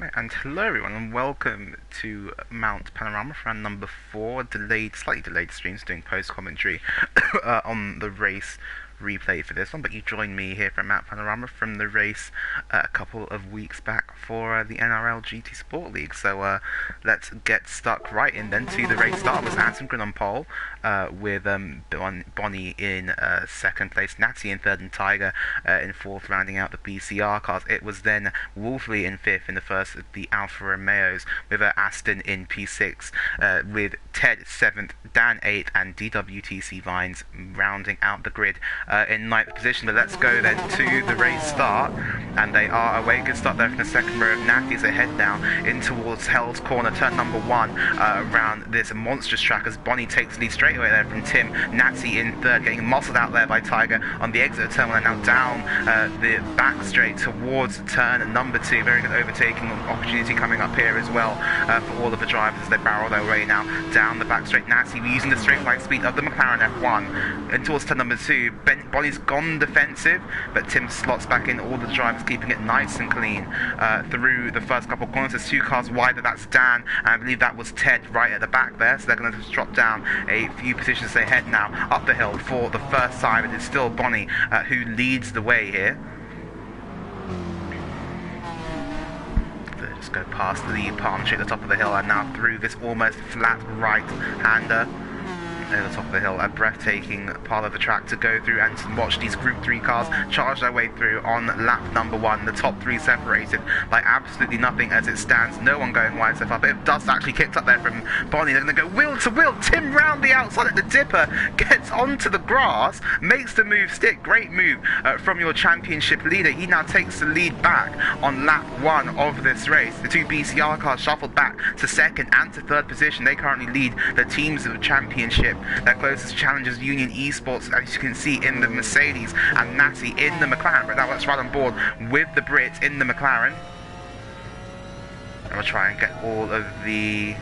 Right, and hello everyone, and welcome to Mount Panorama for round number 4, slightly delayed streams, doing post-commentary on the race replay for this one, but you joined me here from Mount Panorama from the race a couple of weeks back for the NRL GT Sport League. So let's get stuck right in then to the race start. It was Asengren on pole with Bonnie in second place, Natty in third, and Tiger in fourth, rounding out the BCR cars. It was then Wolfley in fifth in the first of the Alfa Romeos, with Aston in P6, with Ted seventh, Dan eighth, and DWTC Vines rounding out the grid in ninth position. But let's go then to the race start, and they are away. Good start there from the second row of Natty's ahead now in towards Hell's Corner, turn number 1 around this monstrous track as Bonnie takes the lead straight away there from Tim. Natty in third, getting muscled out there by Tiger on the exit of turn 1, and now down the back straight towards turn number 2. Very good overtaking opportunity coming up here as well for all of the drivers as they barrel their way now down the back straight. Natty using the straight line speed of the McLaren F1 and towards turn number 2. Bonnie's gone defensive, but Tim slots back in all the drivers, keeping it nice and clean through the first couple of corners. There's 2 cars wider. That's Dan, and I believe that was Ted right at the back there, so they're going to just drop down a few positions. They head now up the hill for the first time. It is still Bonnie who leads the way here. So just go past the palm tree at the top of the hill and now through this almost flat right-hander over the top of the hill. A breathtaking part of the track to go through and to watch these Group 3 cars charge their way through on lap number 1. The top 3 separated by absolutely nothing as it stands. No one going wide so far, but if dust actually kicked up there from Bonnie, they're going to go wheel to wheel. Tim round the outside at the dipper, gets onto the grass, makes the move stick. Great move from your championship leader. He now takes the lead back on lap 1 of this race. The 2 BCR cars shuffled back to second and to third position. They currently lead the teams of the championship. Their closest challengers, Union Esports, as you can see, in the Mercedes, and Natty in the McLaren. But now let's ride on board with the Brits in the McLaren. And we'll try and get all of the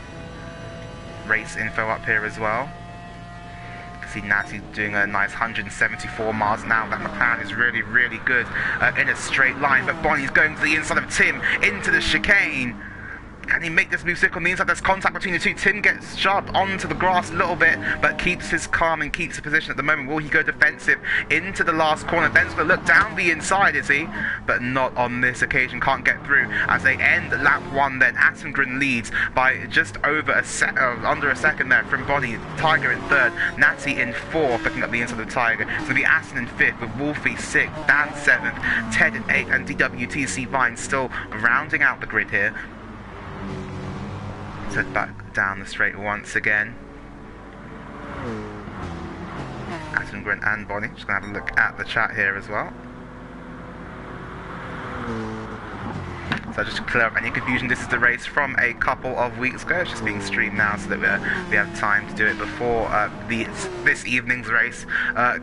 race info up here as well. You can see Natty doing a nice 174 miles an hour. That McLaren is really, really good in a straight line. But Bonnie's going to the inside of Tim into the chicane. Can he make this move stick on the inside? There's contact between the 2. Tim gets shoved onto the grass a little bit, but keeps his calm and keeps the position at the moment. Will he go defensive into the last corner? Ben's going to look down the inside, is he? But not on this occasion. Can't get through as they end lap 1 then. Asengren leads by just over under a second there from Bonnie. Tiger in third, Natty in fourth, picking up the inside of Tiger. So the Aston in fifth, with Wolfie sixth, Dan 7th, Ted in 8th, and DWTC Vine still rounding out the grid here. Head back down the straight once again. Asengren and Bonnie. Just going to have a look at the chat here as well. So just to clear up any confusion, this is the race from a couple of weeks ago. It's just being streamed now so that we have time to do it before this evening's race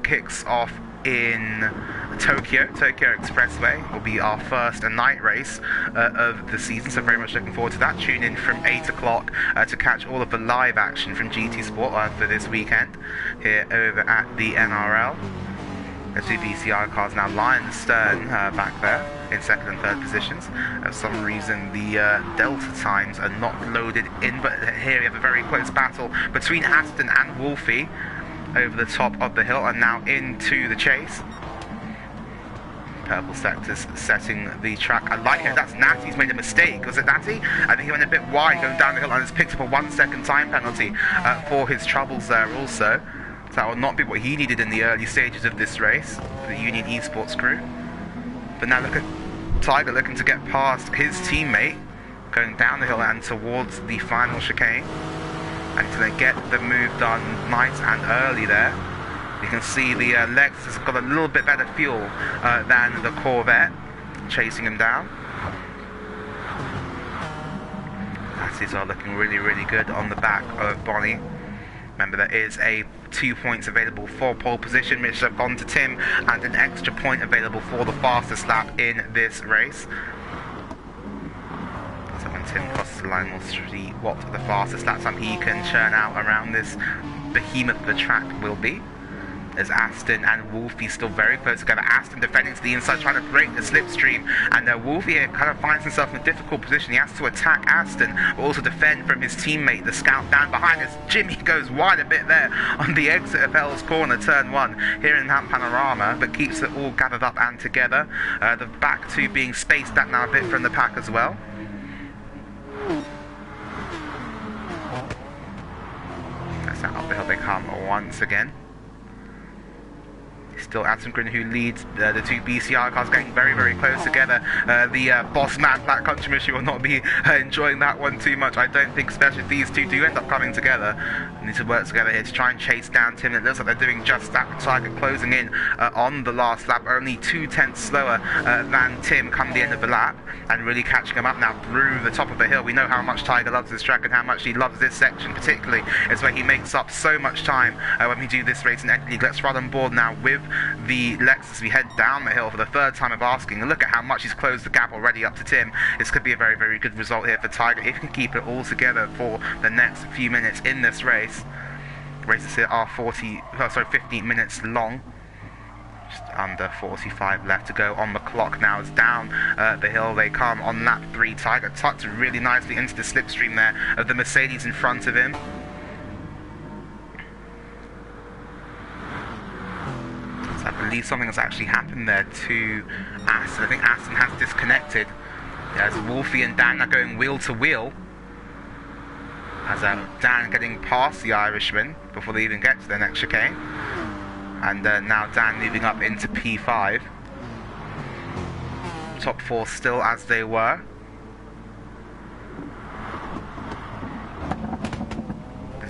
kicks off in Tokyo Expressway. Will be our first night race of the season, so very much looking forward to that. Tune in from 8 o'clock to catch all of the live action from GT Sport for this weekend here over at the NRL. The 2 BCR cars now line the stern back there in second and third positions. For some reason the Delta times are not loaded in, but here we have a very close battle between Aston and Wolfie over the top of the hill, and now into the chase. Purple sectors setting the track. I like it. That's Natty. He's made a mistake. Was it Natty? I think he went a bit wide going down the hill and has picked up a 1 second time penalty for his troubles there also. So that will not be what he needed in the early stages of this race for the Union Esports crew. But now look at Tiger looking to get past his teammate, going down the hill and towards the final chicane. And to get the move done nice and early there. You can see the Lexus has got a little bit better fuel than the Corvette, chasing him down. Lassies are looking really, really good on the back of Bonnie. Remember, there is 2 points available for pole position, which have gone to Tim, and an extra point available for the fastest lap in this race. So when Tim crosses the line, we'll see what the fastest lap time he can churn out around this behemoth the track will be. As Aston and Wolfie still very close together. Aston defending to the inside, trying to break the slipstream, and Wolfie here kind of finds himself in a difficult position. He has to attack Aston, but also defend from his teammate, the scout down behind us. Jimmy goes wide a bit there on the exit of Hell's Corner, turn 1 here in Panorama, but keeps it all gathered up and together. The back two being spaced out now a bit from the pack as well. That's that up the hill they come once again. Still Atengrin who leads the two BCR cars, getting very, very close together. The boss man, Black Country Mission, will not be enjoying that one too much, I don't think, especially if these two do end up coming together. They need to work together here to try and chase down Tim. It looks like they're doing just that, with Tiger closing in on the last lap, only 2/10 slower than Tim come the end of the lap, and really catching him up now through the top of the hill. We know how much Tiger loves this track and how much he loves this section particularly. It's where he makes up so much time when we do this race in Ed League. Let's run on board now with the Lexus. We head down the hill for the third time of asking, and look at how much he's closed the gap already up to Tim. This could be a very, very good result here for Tiger if he can keep it all together for the next few minutes in this race. Races here are 15 minutes long. Just under 45 left to go on the clock now. It's down the hill they come on lap 3. Tiger tucked really nicely into the slipstream there of the Mercedes in front of him. I believe something has actually happened there to Aston. I think Aston has disconnected. As Wolfie and Dan are going wheel to wheel. As Dan getting past the Irishman before they even get to their next chicane. And now Dan moving up into P5. Top 4 still as they were.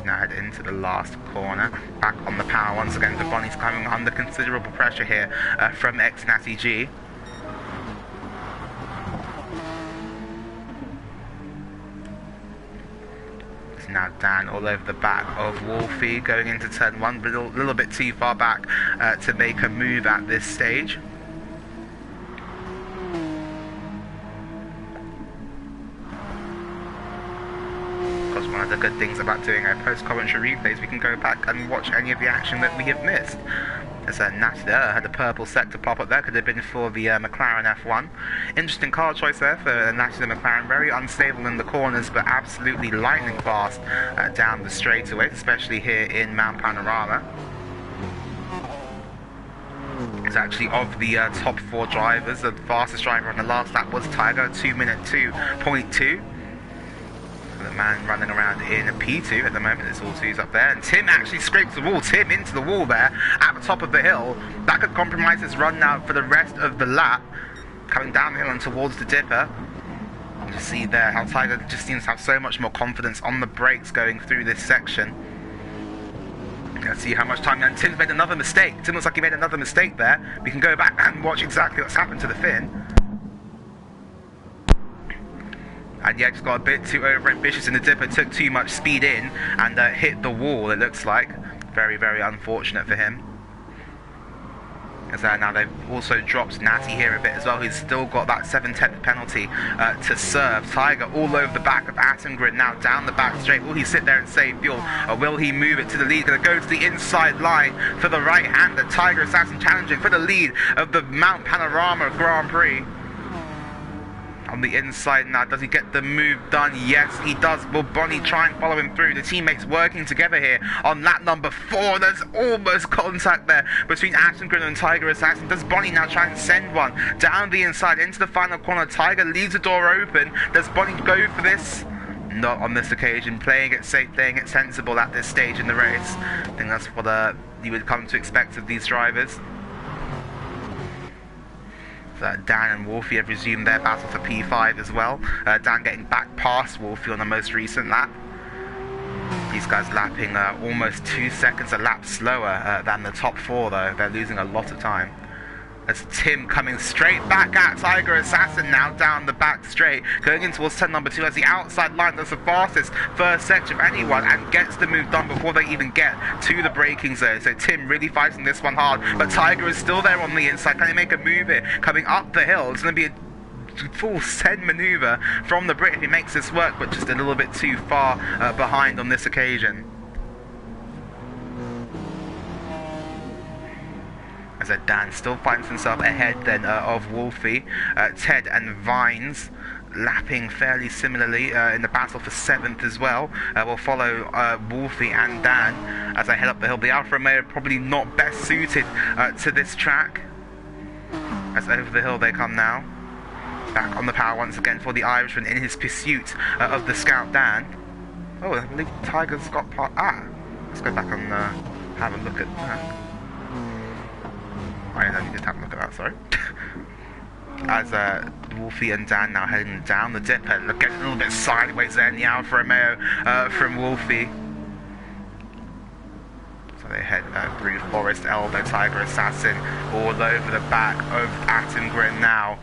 Now head into the last corner, back on the power once again. The Bonnie's coming under considerable pressure here from ex-Natty G. It's now Dan all over the back of Wolfie, going into turn 1, but a little bit too far back to make a move at this stage. One of the good things about doing a post-commentary replays, we can go back and watch any of the action that we have missed. As Natty there had a purple sector pop up there, could have been for the McLaren F1. Interesting car choice there for Natty the McLaren, very unstable in the corners, but absolutely lightning fast down the straightaways, especially here in Mount Panorama. It's actually of the top 4 drivers, the fastest driver on the last lap was Tiger, 2-minute 2.2. The man running around in a P2 at the moment. It's all twos up there, and Tim actually scrapes the wall. Tim into the wall there at the top of the hill. That could compromise his run now for the rest of the lap. Coming down the hill and towards the dipper. You see there how Tiger just seems to have so much more confidence on the brakes going through this section. Let's see how much time, and Tim's made another mistake. Tim looks like he made another mistake there. We can go back and watch exactly what's happened to the fin. And yeah, just got a bit too over-ambitious in the dipper, took too much speed in, and hit the wall, it looks like. Very, very unfortunate for him. As now they've also dropped Natty here a bit as well, who's still got that 7/10 penalty to serve. Tiger all over the back of Atengrin, now down the back straight. Will he sit there and save fuel, or will he move it to the lead? Going to go to the inside line for the right-hander. Tiger Assassin challenging for the lead of the Mount Panorama Grand Prix. On the inside now, does he get the move done? Yes, he does. Will Bonnie try and follow him through? The teammates working together here on lap number 4. There's almost contact there between Atengrin and Tiger Assassin. Does Bonnie now try and send one down the inside into the final corner? Tiger leaves the door open. Does Bonnie go for this? Not on this occasion. Playing it safe, playing it sensible at this stage in the race. I think that's what you would come to expect of these drivers. Dan and Wolfie have resumed their battle for P5 as well. Dan getting back past Wolfie on the most recent lap. These guys lapping almost 2 seconds a lap slower than the top 4 though. They're losing a lot of time. As Tim coming straight back at Tiger Assassin now down the back straight, going in towards turn number 2 as the outside line does the fastest first section of anyone and gets the move done before they even get to the braking zone. So Tim really fighting this one hard, but Tiger is still there on the inside. Can he make a move here? Coming up the hill, it's going to be a full send maneuver from the Brit if he makes this work, but just a little bit too far behind on this occasion. As Dan still finds himself ahead then of Wolfie. Ted and Vines lapping fairly similarly in the battle for 7th as well. Will follow Wolfie and Dan as they head up the hill. The Alfa Romeo probably not best suited to this track. As over the hill they come now. Back on the power once again for the Irishman in his pursuit of the Scout Dan. Oh, I believe Tiger's got part... let's go back and have a look at that. I don't need to have a look at that, sorry. As Wolfie and Dan now heading down the dip, and getting a little bit sideways there in the Alfa Romeo from Wolfie. So they head through Forest Elbow, Tiger Assassin all over the back of Attengren now.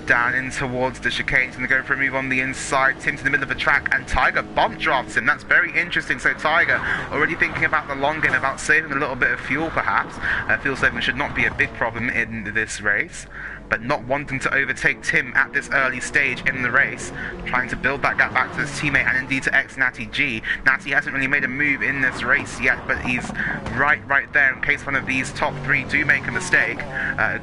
Down in towards the chicane. He's going to go for a move on the inside. Tim to the middle of the track, and Tiger bump drafts him. That's very interesting. So Tiger already thinking about the long game, about saving a little bit of fuel perhaps. Fuel saving should not be a big problem in this race, but not wanting to overtake Tim at this early stage in the race, trying to build that gap back to his teammate and indeed to ex-Natty G. Natty hasn't really made a move in this race yet, but he's right there in case one of these top 3 do make a mistake.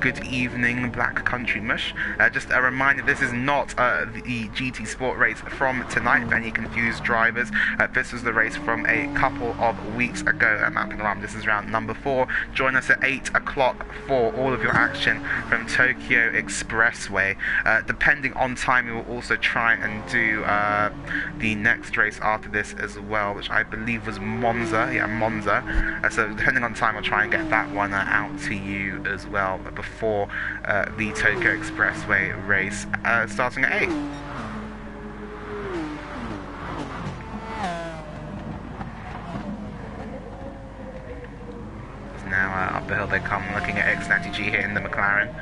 Good evening, Black Country Mush. Just a reminder, this is not the GT Sport race from tonight for any confused drivers. This was the race from a couple of weeks ago at Mount Panorama. This is round number 4. Join us at 8 o'clock for all of your action from Tokyo Expressway. Depending on time, we will also try and do the next race after this as well, which I believe was Monza. Yeah, Monza. So depending on time, I'll try and get that one out to you as well before the Tokyo Expressway race starting at 8. Now up the hill they come, looking at ex-Natty G hitting the McLaren.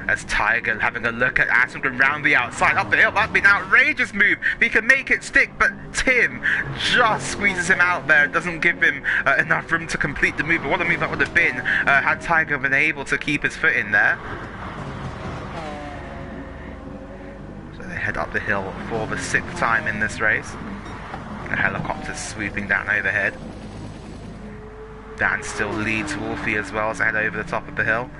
As Tiger having a look at Attengren round the outside, up the hill. That'd be an outrageous move. He can make it stick, but Tim just squeezes him out there. Doesn't give him enough room to complete the move. But what a move that would have been had Tiger been able to keep his foot in there. So they head up the hill for the 6th time in this race. The helicopter's swooping down overhead. Dan still leads Wolfie as well as they head over the top of the hill.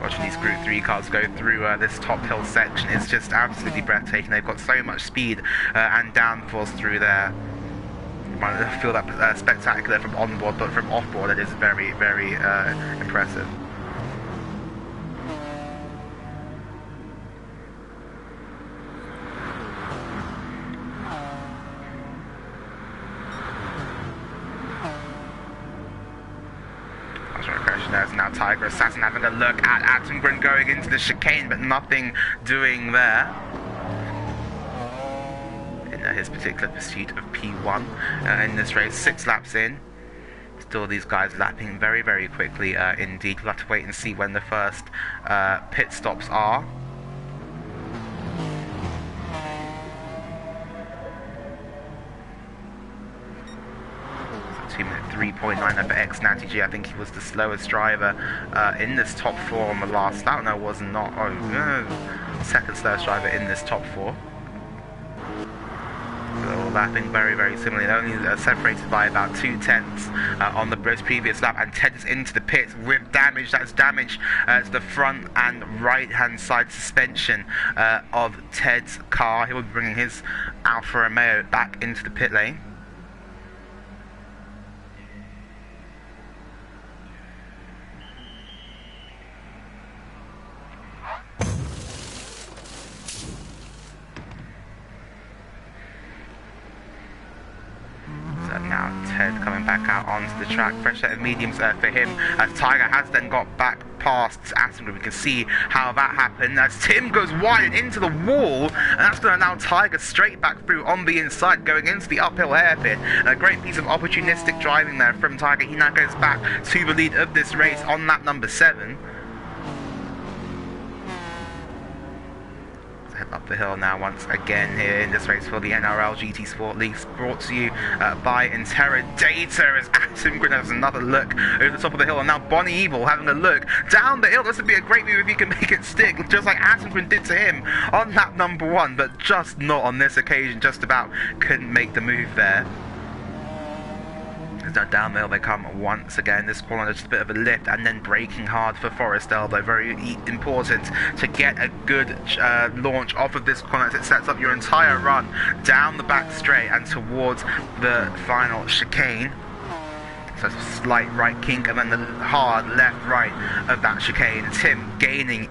Watching these Group 3 cars go through this top hill section is just absolutely breathtaking. They've got so much speed and downforce through there. You might feel that spectacular from onboard, but from offboard it is very, very impressive. There's now Tiger Assassin having a look at Attengren going into the chicane, but nothing doing there in his particular pursuit of P1 in this race. 6 laps in, still these guys lapping very, very quickly indeed. We'll have to wait and see when the first pit stops are. Minute 3.9 over ex-Natty G. I think he was the slowest driver in this top 4 on the last lap. No, was not. Oh, no. Second slowest driver in this top 4. So all lapping very, very similarly. Only separated by about 0.2 on the most previous lap. And Ted is into the pits with damage. That's damage to the front and right-hand side suspension of Ted's car. He will be bringing his Alfa Romeo back into the pit lane. Now Ted coming back out onto the track, fresh set of mediums for him, as Tiger has then got back past Attengren. We can see how that happened as Tim goes wide and into the wall, and that's going to allow Tiger straight back through on the inside, going into the uphill hairpin. And a great piece of opportunistic driving there from Tiger. He now goes back to the lead of this race on lap number 7. Head up the hill now once again here in this race for the NRL GT Sport League, brought to you by Interrodata, as Attengren has another look over the top of the hill, and now Bonnie Evil having a look down the hill. This would be a great move if he can make it stick, just like Attengren did to him on lap number 1, but just not on this occasion. Just about couldn't make the move there. Down the hill they come once again. This corner just a bit of a lift and then braking hard for Forrestal, though very important to get a good launch off of this corner as it sets up your entire run down the back straight and towards the final chicane. So slight right kink and then the hard left-right of that chicane. Tim gaining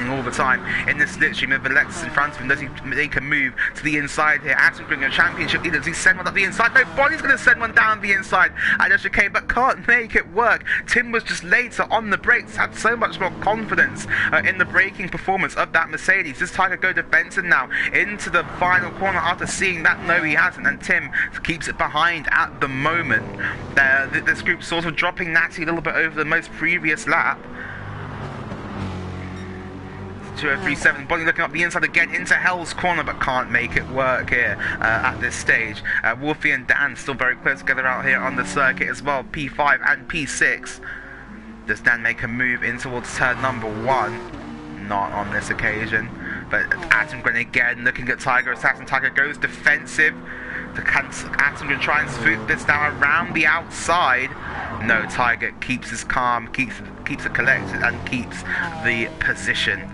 all the time in this slipstream of the Lexus in front of him. Does he make a move to the inside here? Attenborough, a championship leader. Does he send one up the inside? No, Bonnie's going to send one down the inside at the chicane, but can't make it work. Tim was just later on the brakes, had so much more confidence in the braking performance of that Mercedes. Does Tiger go defensive now into the final corner after seeing that? No, he hasn't, and Tim keeps it behind at the moment. This group sort of dropping Natty a little bit over the most previous lap. 2037, Bonnie looking up the inside again into Hell's corner, but can't make it work here at this stage. Wolfie and Dan still very close together out here on the circuit as well, P5 and P6. Does Dan make a move in towards turn number 1? Not on this occasion, but Attenborough again looking at Tiger Assassin. Tiger goes defensive. Attenborough try and swoop this down around the outside. No, Tiger keeps his calm, keeps it collected and keeps the position.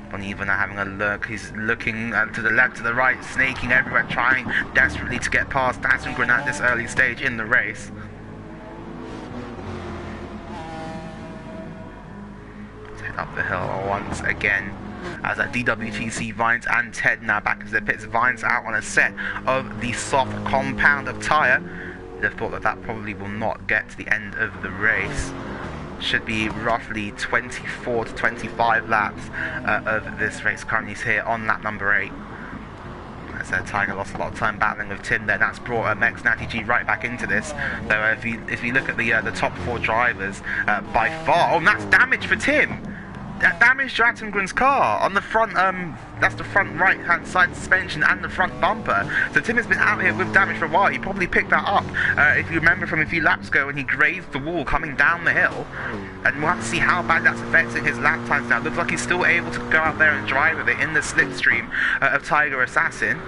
Bonnie even having a look, he's looking to the left, to the right, snaking everywhere, trying desperately to get past Attenborough at this early stage in the race. Let's head up the hill once again. As at DWTC, Vines and Ted now back into the pits. Vines out on a set of the soft compound of tyre. They've thought that probably will not get to the end of the race. Should be roughly 24 to 25 laps of this race. Currently he's here on lap number 8. As Tiger lost a lot of time battling with Tim there. That's brought Mex Natty G right back into this. Though if you look at the top 4 drivers, by far, oh, and that's damage for Tim. That damage to Attenborough's car on the front, that's the front right hand side suspension and the front bumper. So Tim has been out here with damage for a while. He probably picked that up, if you remember from a few laps ago when he grazed the wall coming down the hill. And we'll have to see how bad that's affecting his lap times now. Looks like he's still able to go out there and drive with it in the slipstream of Tiger Assassin.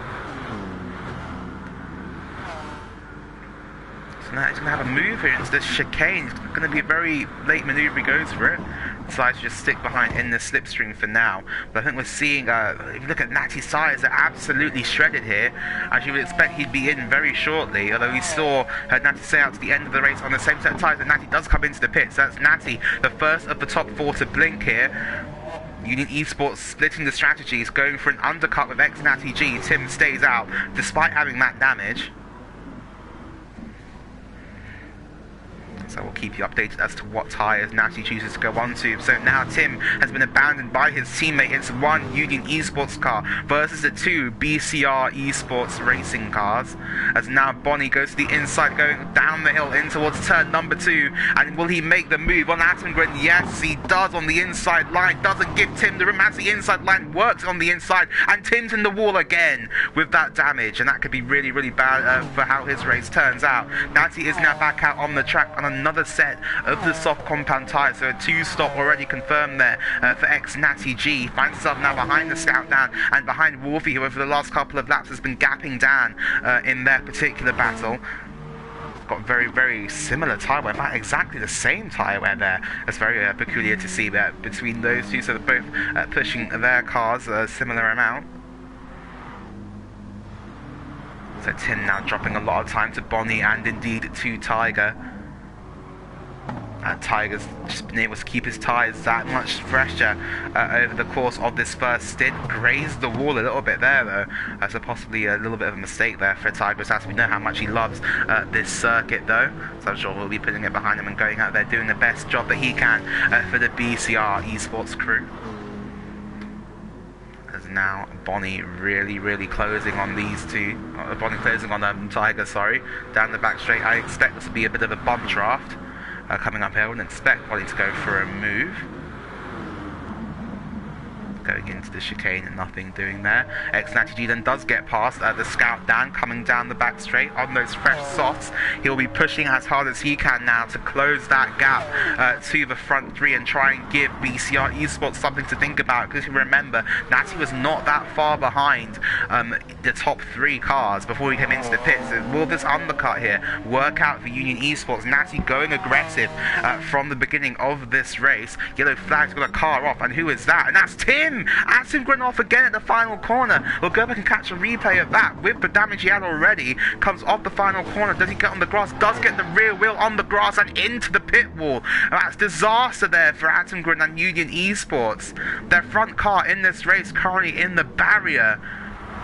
So now he's going to have a move here into the chicane. It's going to be a very late manoeuvre. He goes for it. Decides to just stick behind in the slipstream for now. But I think we're seeing, if you look at Natty's tyres, they're absolutely shredded here. As you would expect, he'd be in very shortly. Although we saw Natty stay out to the end of the race on the same set of tyres, and Natty does come into the pits. So that's Natty, the first of the top 4 to blink here. Union Esports splitting the strategies, going for an undercut with ex-Natty G. Tim stays out, despite having that damage. So we'll keep you updated as to what tyres Natty chooses to go on to. So now Tim has been abandoned by his teammate. It's 1 Union Esports car versus the 2 BCR Esports racing cars. As now Bonnie goes to the inside, going down the hill in towards turn number 2. And will he make the move on Attenborough? Yes, he does on the inside line. Doesn't give Tim the room as the inside line works on the inside. And Tim's in the wall again with that damage. And that could be really, really bad for how his race turns out. Natty is now back out on the track on another set of the soft compound tyres, so a 2-stop already confirmed there for ex-Natty G. Finds himself now behind the Scout Dan and behind Wolfie, who over the last couple of laps has been gapping Dan in their particular battle. Got very, very similar tyre wear, in fact exactly the same tyre wear there. That's very peculiar to see there between those two, so they're both pushing their cars a similar amount. So Tim now dropping a lot of time to Bonnie and indeed to Tiger. Tiger's just been able to keep his tyres that much fresher over the course of this first stint. Grazed the wall a little bit there though, so possibly a little bit of a mistake there for Tiger Assassin. We know how much he loves this circuit though, so I'm sure we'll be putting it behind him and going out there doing the best job that he can for the BCR Esports crew. As now Bonnie really closing on these two, Bonnie closing on Tiger, sorry, down the back straight. I expect this to be a bit of a bump draft. Coming up here, I wouldn't expect Bonnie to go for a move. going into the chicane and nothing doing there. X-Natty then does get past the scout Dan coming down the back straight on those fresh softs. He'll be pushing as hard as he can now to close that gap to the front three and try and give BCR Esports something to think about, because you remember Natty was not that far behind the top three cars before he came into the pits. So will this undercut here work out for Union Esports? Natty going aggressive from the beginning of this race. Yellow flag's got a car off, and who is that? And that's Tim! Attenborough off again at the final corner. We'll go back and catch a replay of that. With the damage he had already, comes off the final corner. Does he get on the grass? Does get the rear wheel on the grass and into the pit wall. And that's disaster there for Attenborough and Union Esports. Their front car in this race currently in the barrier.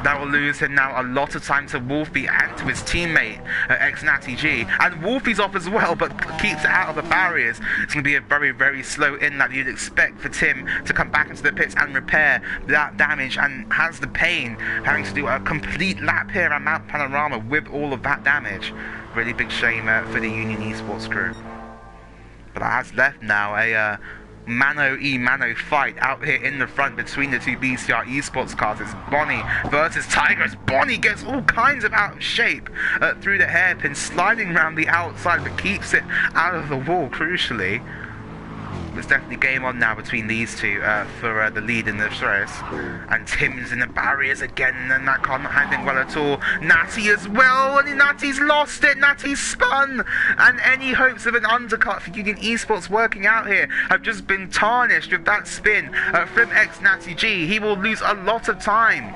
That will lose him now a lot of time to Wolfie and to his teammate, X-Natty G. And Wolfie's off as well, but keeps it out of the barriers. It's going to be a very, very slow in that you'd expect for Tim to come back into the pits and repair that damage, and has the pain having to do a complete lap here at Mount Panorama with all of that damage. Really big shame for the Union Esports crew. But that has left now a mano-e-mano fight out here in the front between the two BCR Esports cars. It's Bonnie versus Tiger, as Bonnie gets all kinds of out of shape through the hairpin, sliding around the outside, but keeps it out of the wall, crucially. There's definitely game on now between these two for the lead in this race. And Tim's in the barriers again, and that car not handling well at all. Natty as well, and Natty's lost it. Natty's spun, and any hopes of an undercut for Union Esports working out here have just been tarnished with that spin from X-Natty G. He will lose a lot of time.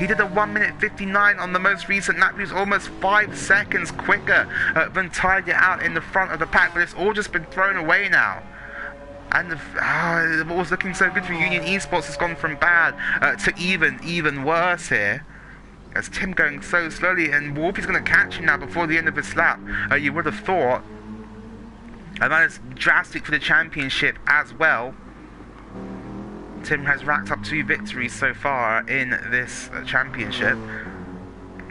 He did a 1 minute 59 on the most recent lap. He was almost 5 seconds quicker than Tiger out in the front of the pack, but it's all just been thrown away now. And what was looking so good for Union Esports has gone from bad to even worse here. As Tim going so slowly, and Wolfie's going to catch him now before the end of this lap. You would have thought. And that is drastic for the championship as well. Tim has racked up 2 victories so far in this championship.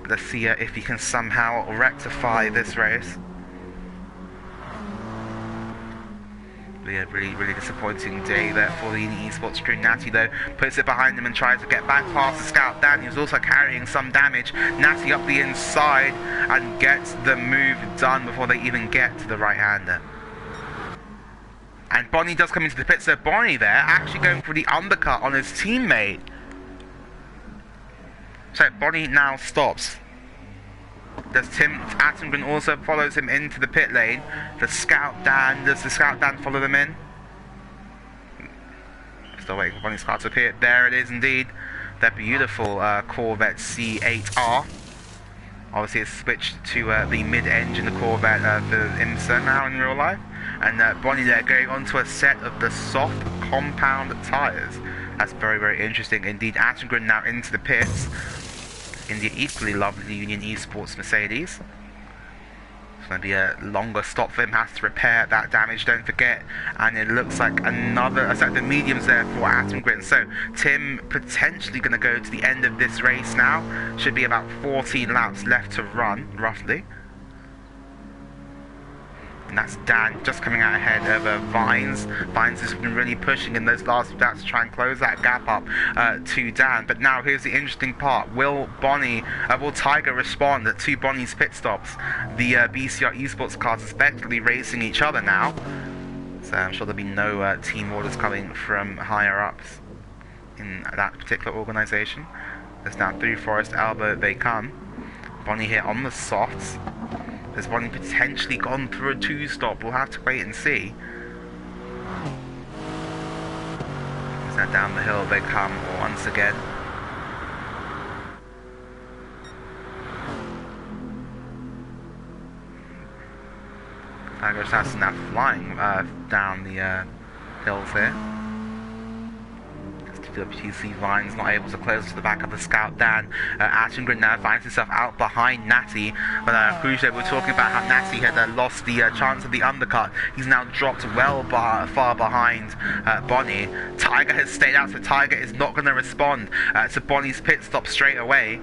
Let's see if he can somehow rectify this race. Yeah, really disappointing day there for the Union Esports crew. Natty though puts it behind him and tries to get back past the scout Dan, who's also carrying some damage. Natty up the inside and gets the move done before they even get to the right-hander. And Bonnie does come into the pit, so Bonnie there actually going for the undercut on his teammate. So Bonnie now stops. Does Tim Attenborough also follows him into the pit lane? Does the Scout Dan follow them in? Still waiting for Bonnie's car to appear. There it is indeed. That beautiful Corvette C8R. Obviously it's switched to the mid-engine Corvette for IMSA now in real life. And Bonnie there going onto a set of the soft compound tyres. That's very, very interesting indeed. Attenborough now into the pits in the equally lovely Union Esports Mercedes. It's going to be a longer stop for him, has to repair that damage, don't forget. And it looks like another set of the mediums there for Attenborough. So Tim potentially going to go to the end of this race now. Should be about 14 laps left to run, roughly. And that's Dan just coming out ahead of Vines. Vines has been really pushing in those last laps to try and close that gap up to Dan. But now here's the interesting part. Will Tiger respond to Bonnie's pit stops? The BCR Esports cars effectively racing each other now. So I'm sure there'll be no team orders coming from higher ups in that particular organisation. There's now through Forest Elbow they come. Bonnie here on the softs. Has Bonnie potentially gone through a 2-stop? We'll have to wait and see. Now down the hill they come once again. Tiger Assassin now flying down the hills here. WTC Vines not able to close to the back of the Scout Dan. Attenborough now finds himself out behind Natty, but crucially we're talking about how Natty had lost the chance of the undercut. He's now dropped far behind Bonnie. Tiger has stayed out, so Tiger is not going to respond to Bonnie's pit stop straight away.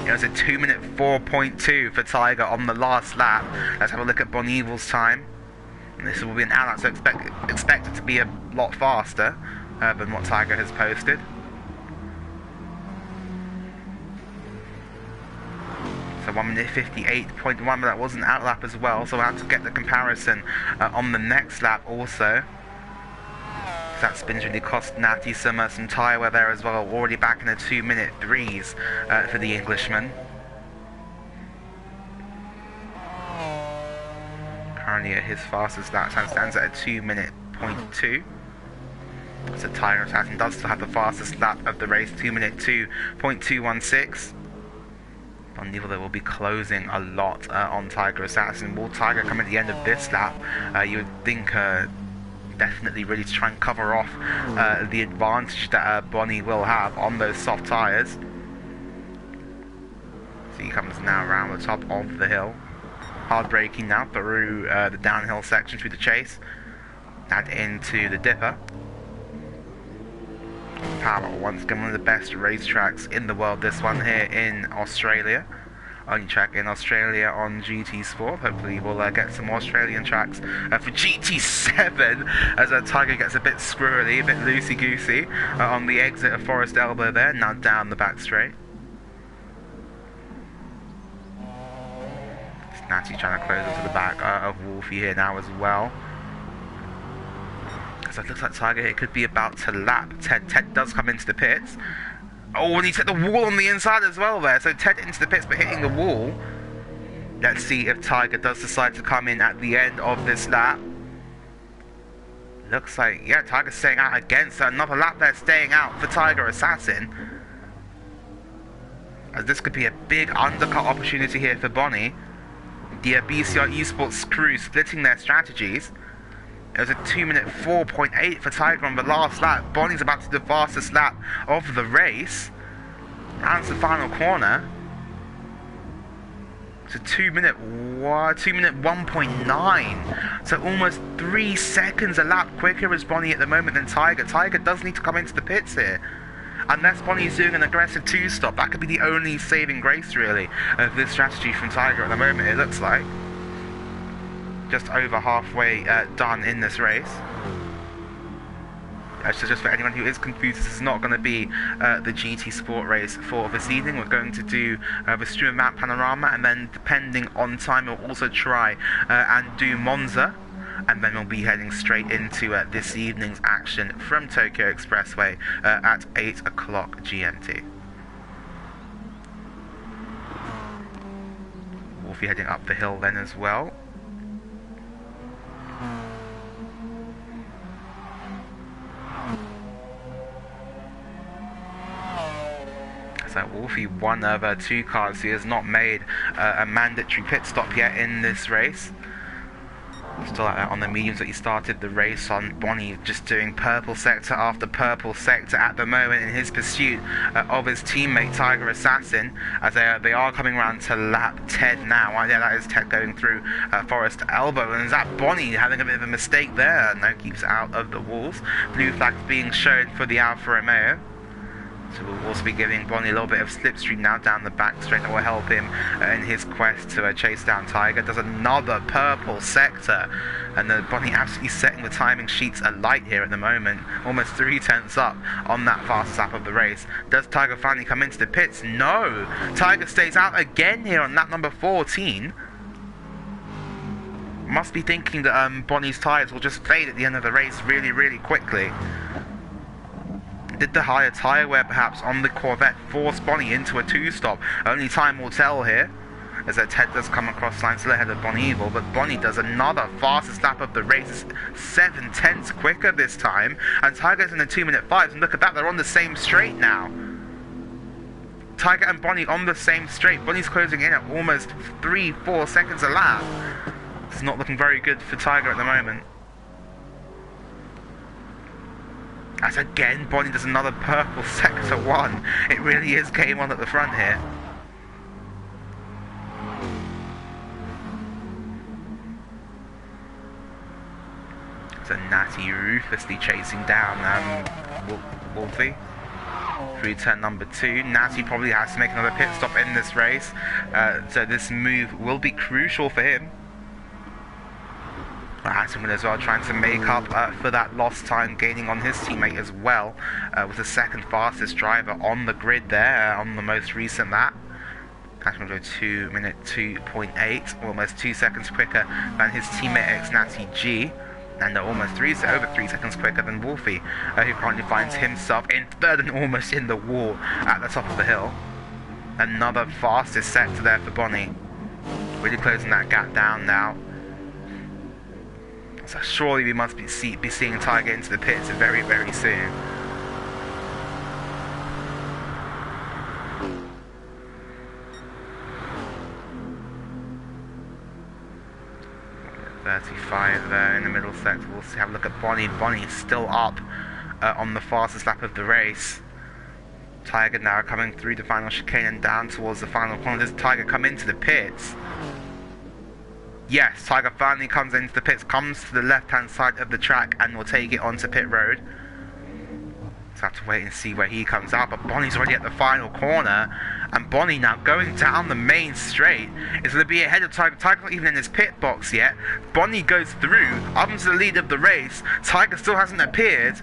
It was a 2 minute 4.2 for Tiger on the last lap. Let's have a look at Bon Evil's time. And this will be an out, so expected to be a lot faster than what Tiger has posted. So 1 minute 58.1, but that was an outlap as well, so we'll have to get the comparison on the next lap also. That spin's really cost Natty some tyre wear there as well, already back in the 2 minute 3s for the Englishman. Currently at his fastest lap time stands at a 2 minute 0.2. So Tiger Assassin does still have the fastest lap of the race, 2 minute 2.216. On Neville, they will be closing a lot on Tiger Assassin. Will Tiger come at the end of this lap? You would think definitely really to try and cover off the advantage that Bonnie will have on those soft tyres. So he comes now around the top of the hill. Hard braking now through the downhill section through the chase and into the dipper. Power, once again, one of the best racetracks in the world, this one here in Australia. Only track in Australia on GT Sport. Hopefully we'll get some Australian tracks for GT7 as Tiger gets a bit squirrely, a bit loosey-goosey on the exit of Forest Elbow there, now down the back straight. Natty trying to close into the back of Wolfie here now as well. So it looks like Tiger here could be about to lap Ted. Ted does come into the pits. Oh, and he's hit the wall on the inside as well there. So Ted into the pits but hitting the wall. Let's see if Tiger does decide to come in at the end of this lap. Looks like, yeah, Tiger's staying out again. So another lap there staying out for Tiger Assassin. As this could be a big undercut opportunity here for Bonnie. The BCR Esports crew splitting their strategies. It was a 2 minute 4.8 for Tiger on the last lap. Bonnie's about to do the fastest lap of the race. And it's the final corner. It's a 2 minute 1.9. So almost 3 seconds a lap quicker as Bonnie at the moment than Tiger. Tiger does need to come into the pits here. Unless Bonnie's doing an aggressive 2-stop, that could be the only saving grace really of this strategy from Tiger at the moment, it looks like. Just over halfway done in this race. So just for anyone who is confused, this is not going to be the GT Sport race for this evening. We're going to do the stream map Panorama, and then depending on time we'll also try and do Monza. And then we'll be heading straight into this evening's action from Tokyo Expressway at 8 o'clock GMT. Wolfie heading up the hill then as well. So Wolfie, one of 2 cars who has not made a mandatory pit stop yet in this race. Still on the mediums that he started the race on. Bonnie just doing purple sector after purple sector at the moment in his pursuit of his teammate Tiger Assassin, as they are coming around to lap Ted now. Yeah, that is Ted going through Forest Elbow, and is that Bonnie having a bit of a mistake there? No, keeps out of the walls. Blue flags being shown for the Alfa Romeo. So we'll also be giving Bonnie a little bit of slipstream now down the back straight that will help him in his quest to chase down Tiger. Does another purple sector, and Bonnie absolutely setting the timing sheets alight here at the moment. Almost 3 tenths up on that fast lap of the race. Does Tiger finally come into the pits? No! Tiger stays out again here on lap number 14. Must be thinking that Bonnie's tyres will just fade at the end of the race really, really quickly. Did the higher tyre wear perhaps on the Corvette force Bonnie into a 2-stop? Only time will tell here, as Ted does come across line still ahead of Bonnie Evil, but Bonnie does another fastest lap of the race, 7 tenths quicker this time, and Tiger's in the 2 minute 5s, and look at that, they're on the same straight now. Tiger and Bonnie on the same straight. Bonnie's closing in at almost 3-4 seconds a lap. It's not looking very good for Tiger at the moment. As again, Bonnie does another purple sector 1. It really is game on at the front here. So Natty ruthlessly chasing down Wolfie through turn number 2. Natty probably has to make another pit stop in this race. So this move will be crucial for him. Hatton as well, trying to make up for that lost time, gaining on his teammate as well. Was the second fastest driver on the grid there on the most recent lap. Natty will go 2 minute 2.8, almost 2 seconds quicker than his teammate ex-Natty G, and almost over 3 seconds quicker than Wolfie, who currently finds himself in third and almost in the wall at the top of the hill. Another fastest sector there for Bonnie. Really closing that gap down now. So surely we must be seeing Tiger into the pits very, very soon. .35 there in the middle sector. We'll have a look at Bonnie. Bonnie is still up on the fastest lap of the race. Tiger now coming through the final chicane and down towards the final corner. Does Tiger come into the pits? Yes, Tiger finally comes into the pits, comes to the left-hand side of the track and will take it onto pit road. So have to wait and see where he comes out, but Bonnie's already at the final corner, and Bonnie now going down the main straight is going to be ahead of Tiger. Tiger's not even in his pit box yet. Bonnie goes through, up into the lead of the race. Tiger still hasn't appeared.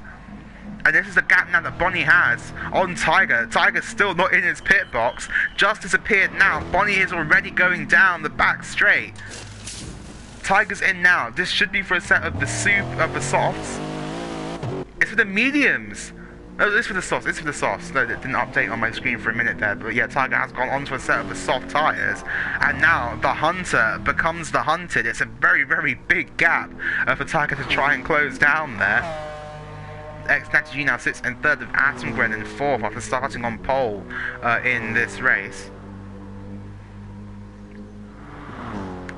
And this is the gap now that Bonnie has on Tiger. Tiger's still not in his pit box. Just disappeared now. Bonnie is already going down the back straight. Tiger's in now. This should be for a set of the softs. It's for the mediums. No, it's for the softs. It's for the softs. No, it didn't update on my screen for a minute there. But yeah, Tiger has gone onto a set of the soft tyres. And now the hunter becomes the hunted. It's a very, very big gap for Tiger to try and close down there. Ex-Natty G now sits in third with Atengren in fourth after starting on pole in this race.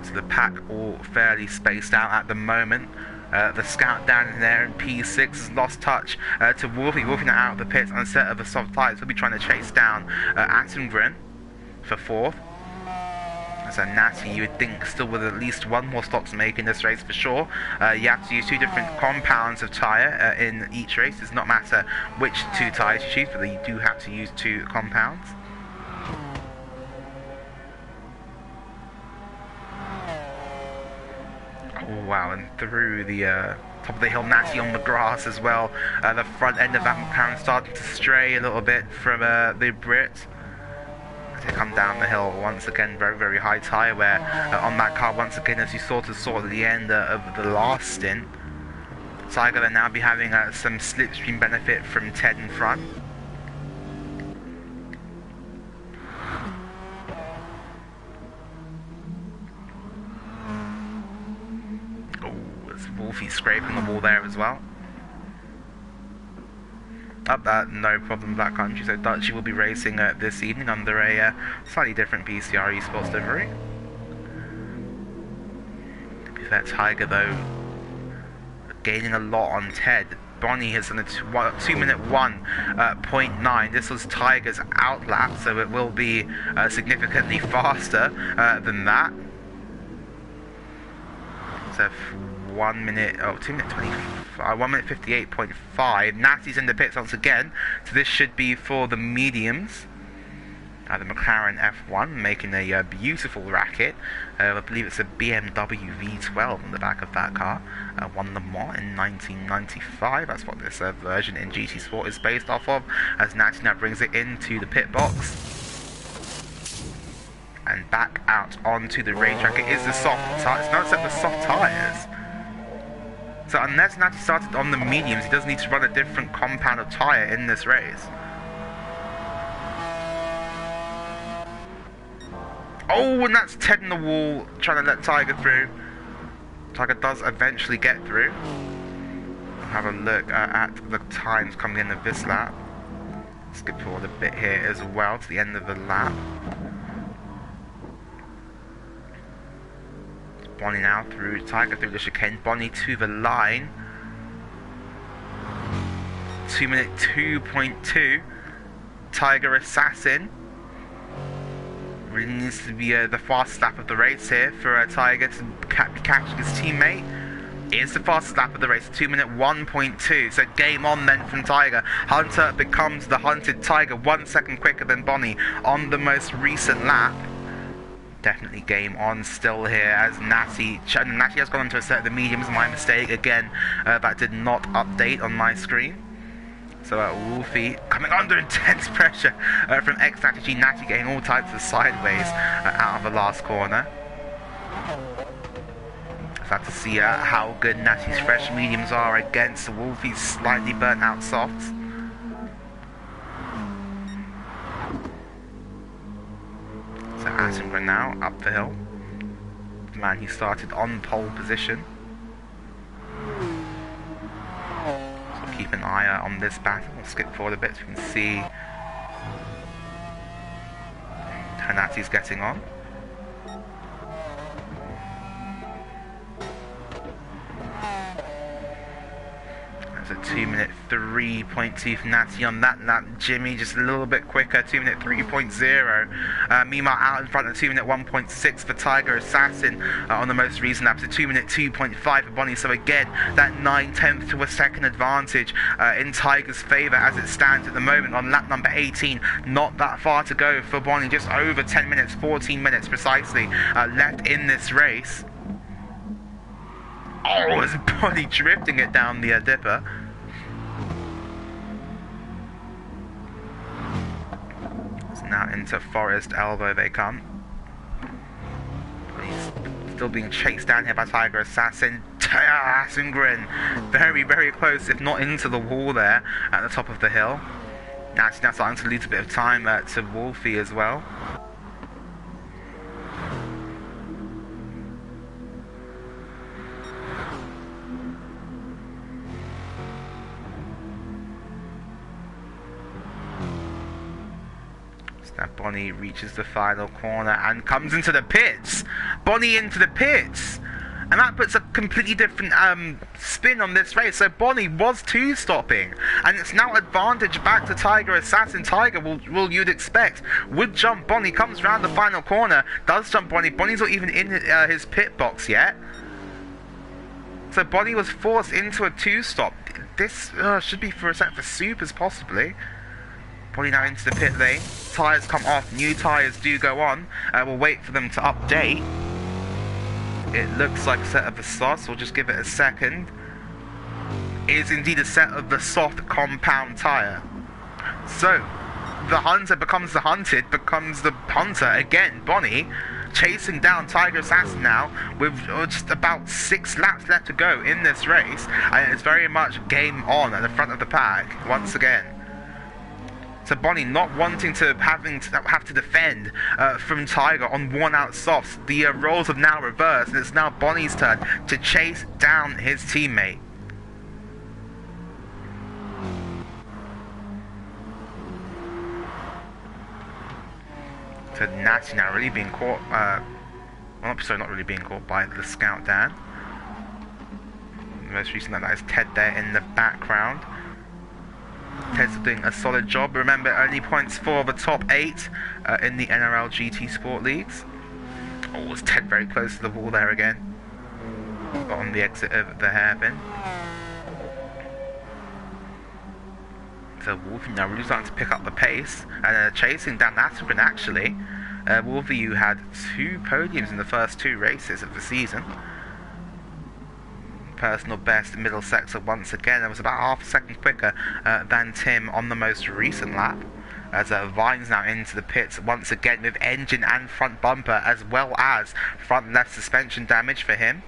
So the pack all fairly spaced out at the moment. The scout down in there in P6 has lost touch to Wolfie. Wolfie now out of the pits on a set of the soft tyres. We'll be trying to chase down Atengren for fourth. So Natty, you would think, still with at least one more stop to make in this race for sure. You have to use 2 different compounds of tyre in each race. It does not matter which 2 tyres you choose, but you do have to use 2 compounds. Oh wow, and through the top of the hill, Natty on the grass as well. The front end of that McLaren starting to stray a little bit from the Brit. To come down the hill once again, very, very high tyre wear on that car once again, as you saw at the end of the last stint. Tiger will now be having some slipstream benefit from Ted in front. Oh, there's Wolfie scraping the wall there as well. Up that, no problem, Black Country. So Dutchy will be racing this evening under a slightly different BCR Esports livery. To be fair, Tiger though gaining a lot on Ted. Bonnie has done a 2 minute 1.9. This was Tiger's outlap, so it will be significantly faster than that. So 1 minute 58.5. Natty's in the pits once again, so this should be for the mediums. The McLaren F1 making a beautiful racket. I believe it's a BMW V12 on the back of that car. Won the Mans in 1995. That's what this version in GT Sport is based off of. As Natty now brings it into the pit box and back out onto the racetrack. It is the soft tyres. No, it's at the soft tyres. So unless Natty started on the mediums, he does need to run a different compound of tyre in this race. Oh, and that's Ted in the wall, trying to let Tiger through. Tiger does eventually get through. Have a look at the times coming in of this lap. Skip forward a bit here as well to the end of the lap. Bonnie now through, Tiger through the chicane, Bonnie to the line. 2 minute 2.2. Tiger Assassin. Really needs to be the fastest lap of the race here for Tiger to catch his teammate. It is the fastest lap of the race, 2 minute 1.2. So game on then from Tiger. Hunter becomes the hunted. Tiger 1 second quicker than Bonnie on the most recent lap. Definitely game on still here as Natty has gone into a set of the mediums. My mistake again, that did not update on my screen. So Wolfie coming under intense pressure from X-Strategy. Natty getting all types of sideways out of the last corner. Glad to see how good Natty's fresh mediums are against Wolfie's slightly burnt out softs. So Attenborough now up the hill. The man he started on pole position. So keep an eye on this battle. We'll skip forward a bit so you can see how Natty's getting on. A 2-minute 3.2 for Natty on that lap. Jimmy just a little bit quicker, 2-minute 3.0. Meanwhile, out in front of 2-minute 1.6 for Tiger Assassin on the most recent lap. So 2-minute 2.5 for Bonnie. So again, that 9/10 to a second advantage in Tiger's favour as it stands at the moment on lap number 18. Not that far to go for Bonnie, just over 10 minutes, 14 minutes precisely left in this race. Oh, his body drifting it down the dipper. So now into Forest Elbow they come. He's still being chased down here by Tiger Assassin. Asengren very, very close, if not into the wall there at the top of the hill. Now it's now starting to lose a bit of time to Wolfie as well. Now Bonnie reaches the final corner and comes into the pits. Bonnie into the pits. And that puts a completely different spin on this race. So Bonnie was two-stopping. And it's now advantage back to Tiger Assassin. Tiger, will you'd expect, would jump Bonnie. Comes round the final corner. Does jump Bonnie. Bonnie's not even in his pit box yet. So Bonnie was forced into a two-stop. This should be for a set for supers, possibly. Bonnie now into the pit lane. Tyres come off. New tyres do go on. We'll wait for them to update. It looks like a set of the soft. We'll just give it a second. It is indeed a set of the soft compound tyre. So, the hunter becomes the hunted, becomes the hunter again. Bonnie chasing down Tiger Assassin now with just about 6 laps left to go in this race. And it's very much game on at the front of the pack once again. So Bonnie not wanting to have to defend from Tiger on worn-out softs. The roles have now reversed, and it's now Bonnie's turn to chase down his teammate. So Natty now really being caught. Well, sorry, not really being caught by the Scout Dan. The most recent that is Ted there in the background. Ted's doing a solid job. Remember, only points for the top 8 in the NRL GT Sport Leagues. Oh, was Ted very close to the wall there again. Got on the exit of the hairpin. So Wolfie now really starting to pick up the pace and chasing down Attenborough actually. Wolfie, who had 2 podiums in the first 2 races of the season. Personal best middle sector once again. It was about half a second quicker than Tim on the most recent lap. As Vines now into the pits once again with engine and front bumper as well as front left suspension damage for him.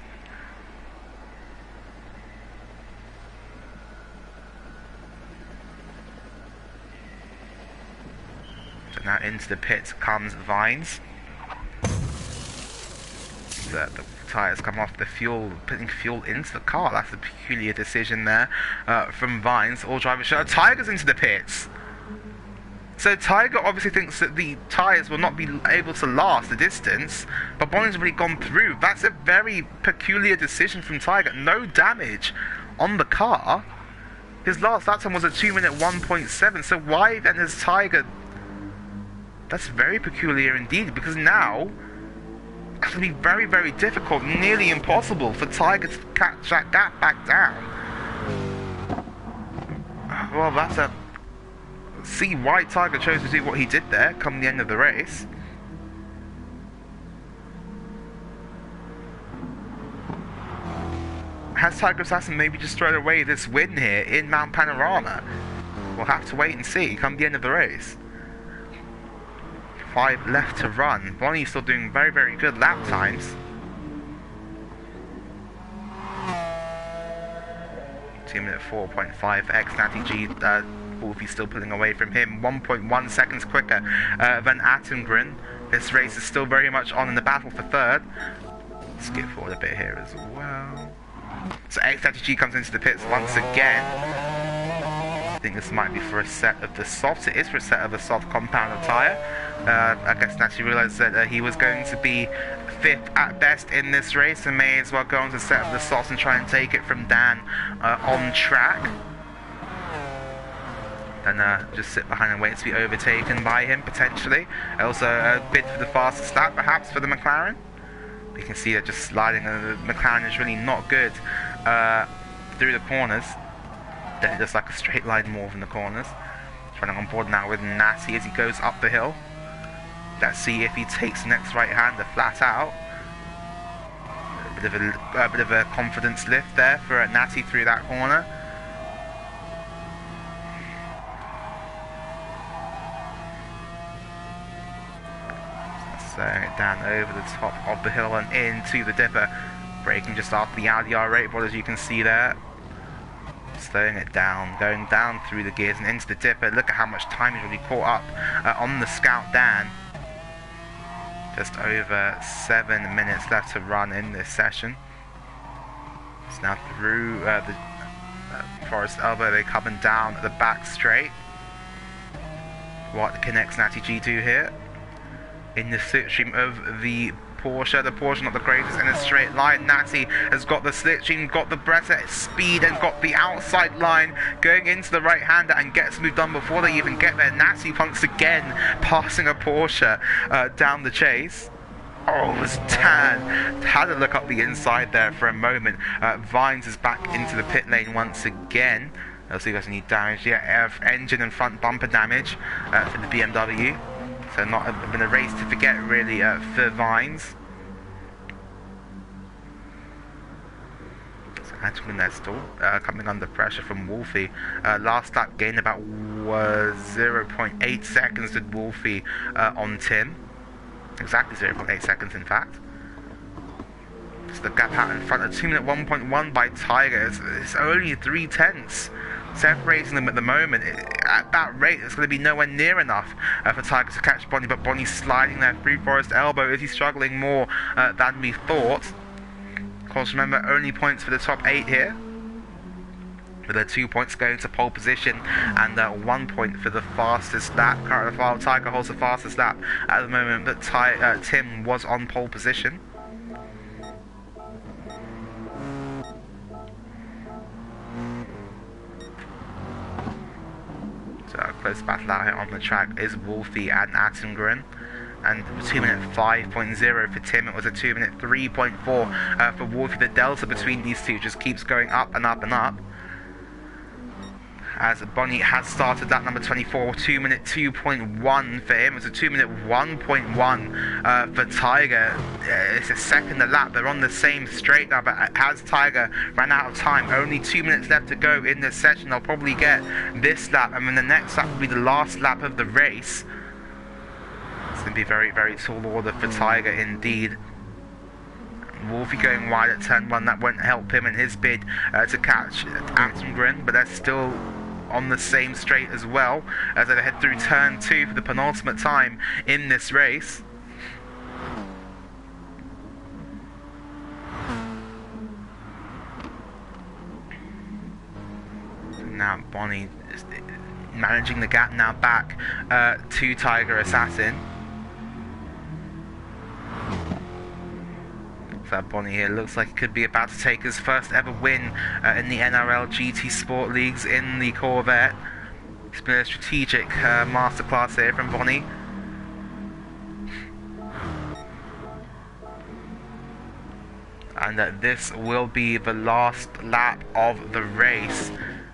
So now into the pits comes Vines. The tyres come off the fuel, putting fuel into the car. That's a peculiar decision there from Vines. All drivers show. Tiger's into the pits. So Tiger obviously thinks that the tyres will not be able to last the distance, but Bonnie's already gone through. That's a very peculiar decision from Tiger. No damage on the car. His last lap time was a 2-minute 1.7. So why then has Tiger... That's very peculiar indeed, because now it's going to be very, very difficult, nearly impossible for Tiger to catch that gap back down. Well, that's a... See why Tiger chose to do what he did there come the end of the race. Has Tiger Assassin maybe just thrown away this win here in Mount Panorama? we'll have to wait and see come the end of the race. 5 left to run. Bonnie's still doing very, very good lap times. 2 minute 4.5 for Natty G. Wolfie still pulling away from him. 1.1 seconds quicker than Attengren. This race is still very much on in the battle for third. Skip forward a bit here as well. So Natty G comes into the pits once again. I think this might be for a set of the softs. It is for a set of the soft compound tyre. I guess Natty realised that he was going to be 5th at best in this race and may as well go on to set up the softs and try and take it from Dan on track. Then just sit behind and wait to be overtaken by him potentially. Also a bid for the fastest lap perhaps for the McLaren. You can see that just sliding, the McLaren is really not good through the corners. Then just like a straight line more than the corners. Running on board now with Natty as he goes up the hill. Let's see if he takes the next right-hander flat out. A bit of a confidence lift there for Natty through that corner. Slowing it down over the top of the hill and into the dipper. Braking just after the Audi R8 board, as you can see there. Slowing it down, going down through the gears and into the dipper. Look at how much time he's already caught up on the Scout Dan. Just over 7 minutes left to run in this session. It's now through the Forest Elbow. They're coming down the back straight. What can Natty G do here? In the slipstream of the Porsche not the greatest in a straight line. Natty has got the slipstream, got the breath at speed and got the outside line going into the right-hander and gets moved on before they even get there. Natty once again passing a Porsche down the chase. Oh, it was Tan. Had a look up the inside there for a moment. Vines is back into the pit lane once again. Let's see if there's any damage. Yeah, engine and front bumper damage for the BMW. So not been a race to forget really for Vines. So Attengren there still coming under pressure from Wolfie. Last lap gain about 0.8 seconds did Wolfie on Tim. Exactly 0.8 seconds in fact. So the gap out in front of 2 minute 1.1 by Tiger. It's only 3/10 separating them at the moment. At that rate, it's going to be nowhere near enough for Tiger to catch Bonnie, but Bonnie's sliding there through Forest Elbow. Is he struggling more than we thought? Of course, remember, only points for the top 8 here. With their 2 points going to pole position and 1 point for the fastest lap. Currently, Tiger holds the fastest lap at the moment, but Tim was on pole position. So a close battle out here on the track is Wolfie and Attengren. And 2 minute 5.0 for Tim. It was a 2 minute 3.4 for Wolfie. The delta between these two just keeps going up and up and up. As Bonnie has started that number 24, 2 minute 2.1 for him. It was a 2 minute 1.1 for Tiger. It's a second a lap. They're on the same straight now, but as Tiger ran out of time, only 2 minutes left to go in this session. They'll probably get this lap, and then the next lap will be the last lap of the race. It's going to be very, very tall order for Tiger indeed. Wolfie going wide at turn 1, that won't help him in his bid to catch Attengren, but they're still on the same straight as well as they head through turn 2 for the penultimate time in this race. Now Bonnie is managing the gap now back to Tiger Assassin. So Bonnie here looks like he could be about to take his first ever win in the NRL GT Sport Leagues in the Corvette. It's been a strategic masterclass here from Bonnie. And this will be the last lap of the race.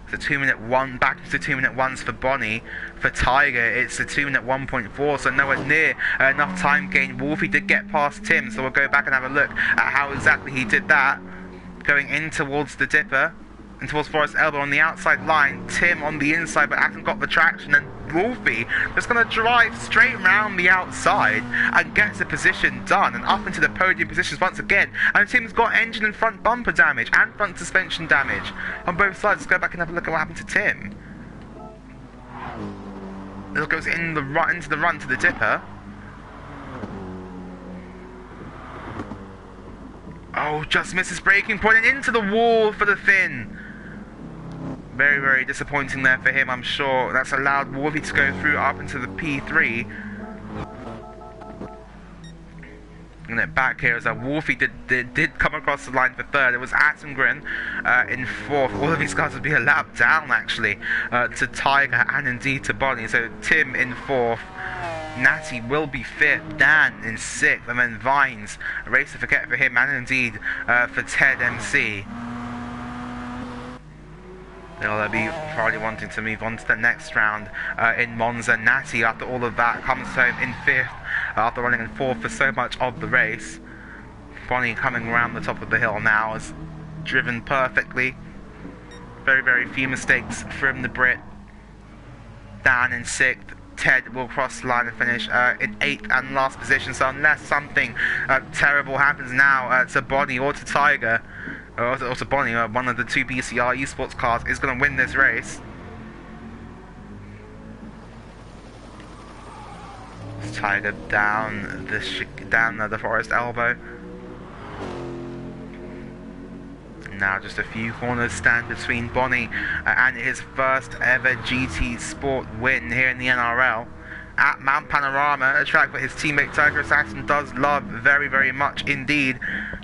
It's a 2 minute 1, back to 2 minute 1s for Bonnie. For Tiger, it's a 2 minute 1.4, so nowhere near enough time gain. Wolfie did get past Tim, so we'll go back and have a look at how exactly he did that. Going in towards the dipper. and towards Forest Elbow on the outside line. Tim on the inside, but hasn't got the traction, and Wolfie just going to drive straight around the outside and gets the position done, and up into the podium positions once again. And Tim's got engine and front bumper damage and front suspension damage on both sides. Let's go back and have a look at what happened to Tim. It goes into the run to the dipper. Oh, just misses braking point and into the wall for the Finn. Very, very disappointing there for him, I'm sure. That's allowed Wolfie to go through up into the P3. And then back here as Wolfie did come across the line for third. It was Attengren in fourth. All of these guys would be a lap down, actually, to Tiger and indeed to Bonnie. So Tim in fourth. Natty will be fifth, Dan in sixth, and then Vines, a race to forget for him, and indeed for Ted MC. They'll be probably wanting to move on to the next round in Monza. Natty, after all of that, comes home in fifth after running in fourth for so much of the race. Bonnie coming around the top of the hill now has driven perfectly. Very, very few mistakes from the Brit. Dan in sixth. Ted will cross the line and finish in 8th and last position. So unless something terrible happens now to Bonnie or to Tiger, or to Bonnie, one of the two BCR esports cars is going to win this race. Tiger down the Forest Elbow. Now just a few corners stand between Bonnie and his first ever GT Sport win here in the NRL at Mount Panorama, a track that his teammate Tiger Assassin does love very, very much indeed.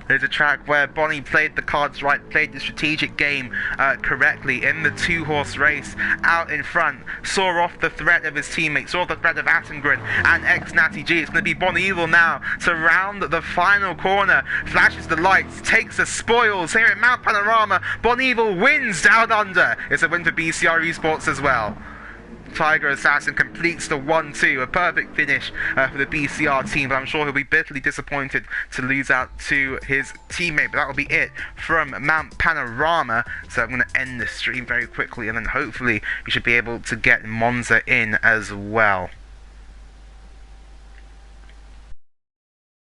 There's a track where Bonnie played the cards right, played the strategic game correctly in the two-horse race out in front, saw off the threat of his teammate, saw off the threat of Attengren and ex-Natty G. It's going to be Bon Evil now to round the final corner, flashes the lights, takes the spoils here at Mount Panorama. Bon Evil wins Down Under. It's a win for BCR Esports as well. Tiger Assassin completes the 1-2, a perfect finish for the BCR team, but I'm sure he'll be bitterly disappointed to lose out to his teammate. But that will be it from Mount Panorama, so I'm going to end the stream very quickly, and then hopefully we should be able to get Monza in as well.